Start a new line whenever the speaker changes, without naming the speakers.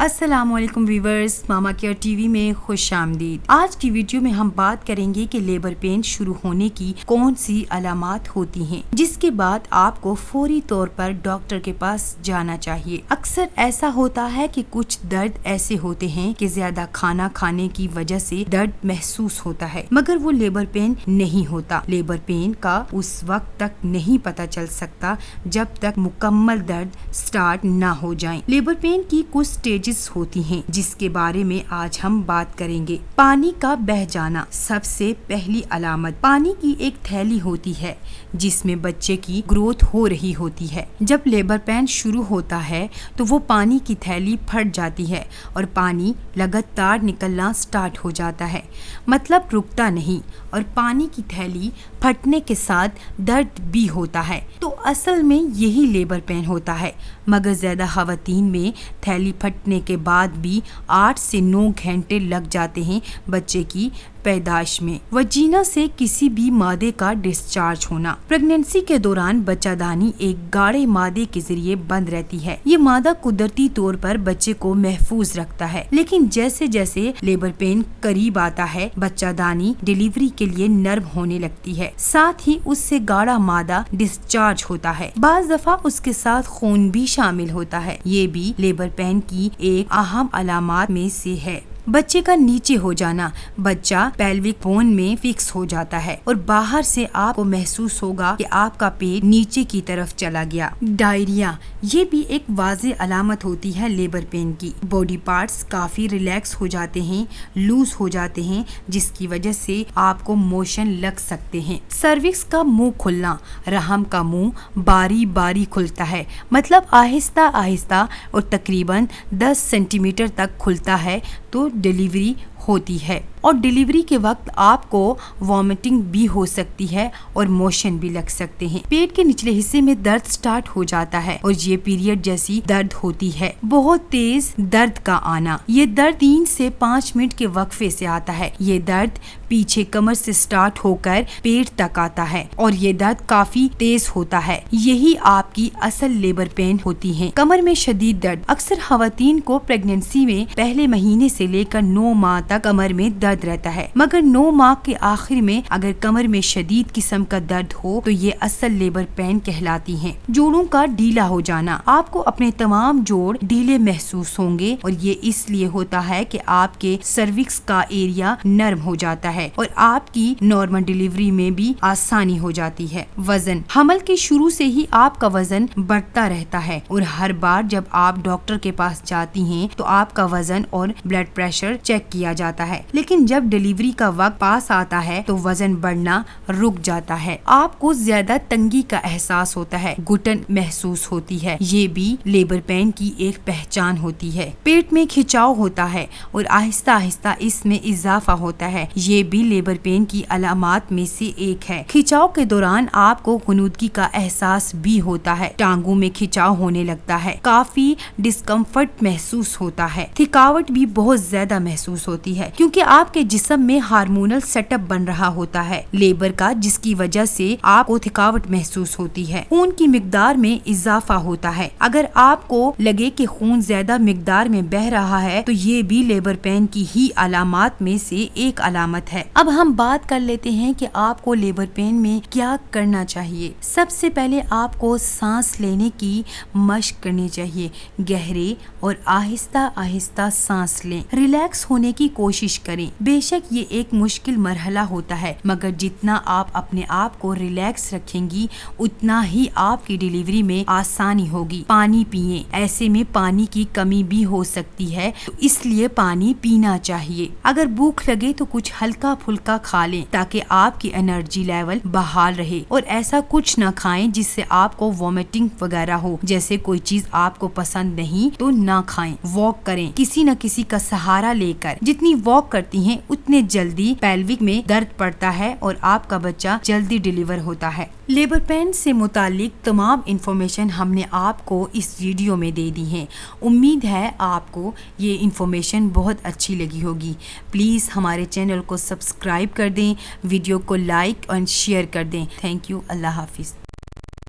السلام علیکم ویورز، ماما care T V میں خوش آمدید۔ آج کی ویڈیو میں ہم بات کریں گے کہ لیبر پین شروع ہونے کی کون سی علامات ہوتی ہیں جس کے بعد آپ کو فوری طور پر ڈاکٹر کے پاس جانا چاہیے۔ اکثر ایسا ہوتا ہے کہ کچھ درد ایسے ہوتے ہیں کہ زیادہ کھانا کھانے کی وجہ سے درد محسوس ہوتا ہے، مگر وہ لیبر پین نہیں ہوتا۔ لیبر پین کا اس وقت تک نہیں پتہ چل سکتا جب تک مکمل درد سٹارٹ نہ ہو جائیں۔ لیبر پین کی کچھ سٹیجز ہوتی ہیں جس کے بارے میں آج ہم بات کریں گے۔ پانی کا بہہ جانا سب سے پہلی علامت۔ پانی کی ایک تھیلی ہوتی ہے جس میں بچے کی گروتھ ہو رہی ہوتی ہے۔ جب لیبر پین شروع ہوتا ہے تو وہ پانی کی تھیلی پھٹ جاتی ہے اور پانی لگاتار نکلنا سٹارٹ ہو جاتا ہے، مطلب رکتا نہیں، اور پانی کی تھیلی پھٹنے کے ساتھ درد بھی ہوتا ہے۔ تو اصل میں یہی لیبر پین ہوتا ہے، مگر زیادہ خواتین میں تھیلی پھٹنے کے بعد بھی 8 سے 9 گھنٹے لگ جاتے ہیں بچے کی پیدائش میں۔ وجینا سے کسی بھی مادے کا ڈسچارج ہونا۔ پریگنینسی کے دوران بچہ دانی ایک گاڑے مادے کے ذریعے بند رہتی ہے۔ یہ مادہ قدرتی طور پر بچے کو محفوظ رکھتا ہے، لیکن جیسے جیسے لیبر پین قریب آتا ہے بچہ دانی ڈیلیوری کے لیے نرم ہونے لگتی ہے، ساتھ ہی اس سے گاڑا مادہ ڈسچارج ہوتا ہے۔ بعض دفعہ اس کے ساتھ خون بھی شامل ہوتا ہے۔ یہ بھی لیبر پین کی ایک اہم علامات میں سے ہے۔ بچے کا نیچے ہو جانا۔ بچہ پیلوک بون میں فکس ہو جاتا ہے اور باہر سے آپ کو محسوس ہوگا کہ آپ کا پیٹ نیچے کی طرف چلا گیا۔ ڈائریا، یہ بھی ایک واضح علامت ہوتی ہے لیبر پین کی۔ باڈی پارٹس کافی ریلیکس ہو جاتے ہیں، لوز ہو جاتے ہیں، جس کی وجہ سے آپ کو موشن لگ سکتے ہیں۔ سروکس کا منہ کھلنا۔ رحم کا منہ باری باری کھلتا ہے، مطلب آہستہ آہستہ اور تقریباً 10 سینٹی میٹر تک کھلتا ہے تو ڈیلیوری ہوتی ہے، اور ڈیلیوری کے وقت آپ کو وامٹنگ بھی ہو سکتی ہے اور موشن بھی لگ سکتے ہیں۔ پیٹ کے نچلے حصے میں درد سٹارٹ ہو جاتا ہے اور یہ پیریڈ جیسی درد ہوتی ہے۔ بہت تیز درد کا آنا۔ یہ درد 3 سے 5 منٹ کے وقفے سے آتا ہے۔ یہ درد پیچھے کمر سے سٹارٹ ہو کر پیٹ تک آتا ہے اور یہ درد کافی تیز ہوتا ہے۔ یہی آپ کی اصل لیبر پین ہوتی ہے۔ کمر میں شدید درد۔ اکثر خواتین کو پریگنینسی میں پہلے مہینے سے لے کر 9 ماہ تک کمر میں درد رہتا ہے، مگر 9 ماہ کے آخر میں اگر کمر میں شدید قسم کا درد ہو تو یہ اصل لیبر پین کہلاتی ہیں۔ جوڑوں کا ڈھیلا ہو جانا۔ آپ کو اپنے تمام جوڑ ڈھیلے محسوس ہوں گے اور یہ اس لیے ہوتا ہے کہ آپ کے سروکس کا ایریا نرم ہو جاتا ہے اور آپ کی نارمل ڈیلیوری میں بھی آسانی ہو جاتی ہے۔ وزن۔ حمل کے شروع سے ہی آپ کا وزن بڑھتا رہتا ہے اور ہر بار جب آپ ڈاکٹر کے پاس جاتی ہیں تو آپ کا وزن اور بلڈ پریشر چیک کیا جاتا ہے، لیکن جب ڈیلیوری کا وقت پاس آتا ہے تو وزن بڑھنا رک جاتا ہے۔ آپ کو زیادہ تنگی کا احساس ہوتا ہے، گھٹن محسوس ہوتی ہے۔ یہ بھی لیبر پین کی ایک پہچان ہوتی ہے۔ پیٹ میں کھچاؤ ہوتا ہے اور آہستہ آہستہ اس میں اضافہ ہوتا ہے۔ یہ بھی لیبر پین کی علامات میں سے ایک ہے۔ کھچاؤ کے دوران آپ کو غنودگی کا احساس بھی ہوتا ہے۔ ٹانگوں میں کھچاؤ ہونے لگتا ہے۔ کافی ڈسکمفرٹ محسوس ہوتا ہے۔ تھکاوٹ بھی بہت زیادہ محسوس ہوتی ہے کیونکہ آپ کے جسم میں ہارمونل سیٹ اپ بن رہا ہوتا ہے لیبر کا، جس کی وجہ سے آپ کو تھکاوٹ محسوس ہوتی ہے۔ خون کی مقدار میں اضافہ ہوتا ہے۔ اگر آپ کو لگے کہ خون زیادہ مقدار میں بہہ رہا ہے تو یہ بھی لیبر پین کی ہی علامات میں سے ایک علامت ہے۔ اب ہم بات کر لیتے ہیں کہ آپ کو لیبر پین میں کیا کرنا چاہیے۔ سب سے پہلے آپ کو سانس لینے کی مشق کرنی چاہیے۔ گہرے اور آہستہ آہستہ سانس لیں۔ ریلیکس ہونے کی کوشش کریں۔ بے شک یہ ایک مشکل مرحلہ ہوتا ہے، مگر جتنا آپ اپنے آپ کو ریلیکس رکھیں گی اتنا ہی آپ کی ڈیلیوری میں آسانی ہوگی۔ پانی پئیں۔ ایسے میں پانی کی کمی بھی ہو سکتی ہے تو اس لیے پانی پینا چاہیے۔ اگر بھوک لگے تو کچھ ہلکا پھلکا کھا لیں تاکہ آپ کی انرجی لیول بحال رہے، اور ایسا کچھ نہ کھائیں جس سے آپ کو وامٹنگ وغیرہ ہو۔ جیسے کوئی چیز آپ کو پسند نہیں تو نہ کھائیں۔ واک کریں، کسی نہ کسی کا سہارا لے کر۔ جتنی واک کرتی ہیں اتنے جلدی پیلوک میں درد پڑتا ہے اور آپ کا بچہ جلدی ڈیلیور ہوتا ہے۔ لیبر پین سے متعلق تمام انفارمیشن ہم نے آپ کو اس ویڈیو میں دے دی ہیں۔ امید ہے آپ کو یہ انفارمیشن بہت اچھی لگی ہوگی۔ پلیز ہمارے چینل کو سبسکرائب کر دیں، ویڈیو کو لائک اور شیئر کر دیں۔ Thank you. اللہ حافظ۔